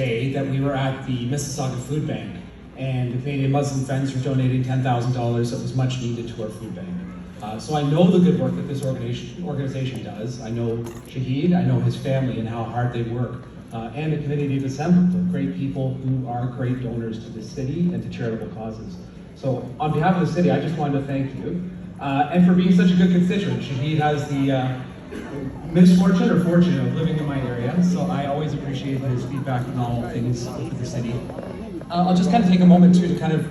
today that we were at the Mississauga Food Bank, and the Canadian Muslim Friends are donating $10,000 that was much needed to our food bank. So I know the good work that this organization does. I know Shahid, I know his family and how hard they work, and the Committee of Assembly, the great people who are great donors to the city and to charitable causes. So on behalf of the city, I just wanted to thank you, and for being such a good constituent. Shahid has the misfortune or fortune of living in my area, so I always appreciate his feedback on all things with the city. I'll just kind of take a moment too to kind of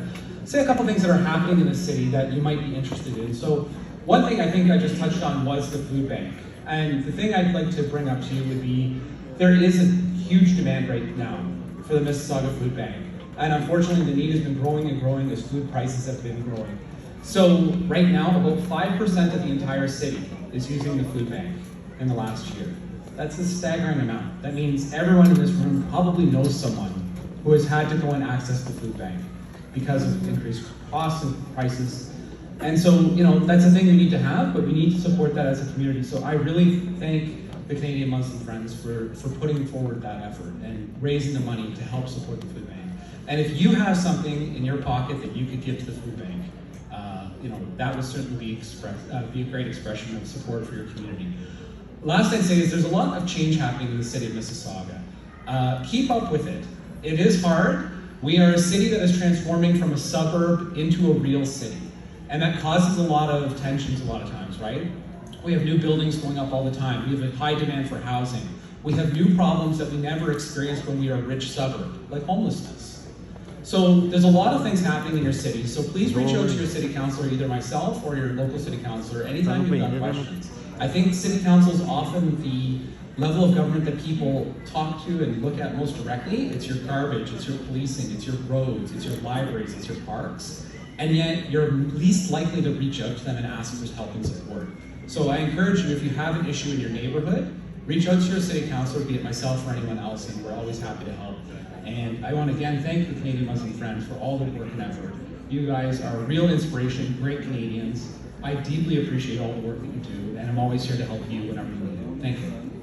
say a couple things that are happening in the city that you might be interested in. So one thing I think I just touched on was the food bank. And the thing I'd like to bring up to you would be, there is a huge demand right now for the Mississauga Food Bank. And unfortunately, the need has been growing and growing as food prices have been growing. So right now, about 5% of the entire city is using the food bank in the last year. That's a staggering amount. That means everyone in this room probably knows someone who has had to go and access the food bank because of increased costs and prices. And so, you know, that's a thing we need to have, but we need to support that as a community. So I really thank the Canadian Muslim Friends for putting forward that effort and raising the money to help support the food bank. And if you have something in your pocket that you could give to the food bank, you know, that would certainly be a great expression of support for your community. Last I'd say is there's a lot of change happening in the city of Mississauga. Keep up with it. It is hard. We are a city that is transforming from a suburb into a real city. And that causes a lot of tensions a lot of times, right? We have new buildings going up all the time. We have a high demand for housing. We have new problems that we never experienced when we are a rich suburb, like homelessness. So there's a lot of things happening in your city. So please reach out to your city councilor, either myself or your local city councilor, anytime you've got questions. I think city council is often the level of government that people talk to and look at most directly. It's your garbage, it's your policing, it's your roads, it's your libraries, it's your parks. And yet you're least likely to reach out to them and ask for help and support. So I encourage you, if you have an issue in your neighborhood, reach out to your city councilor, be it myself or anyone else, and we're always happy to help. And I want to again thank the Canadian Muslim Friends for all their work and effort. You guys are a real inspiration, great Canadians. I deeply appreciate all the work that you do, and I'm always here to help you whenever you need it. Thank you.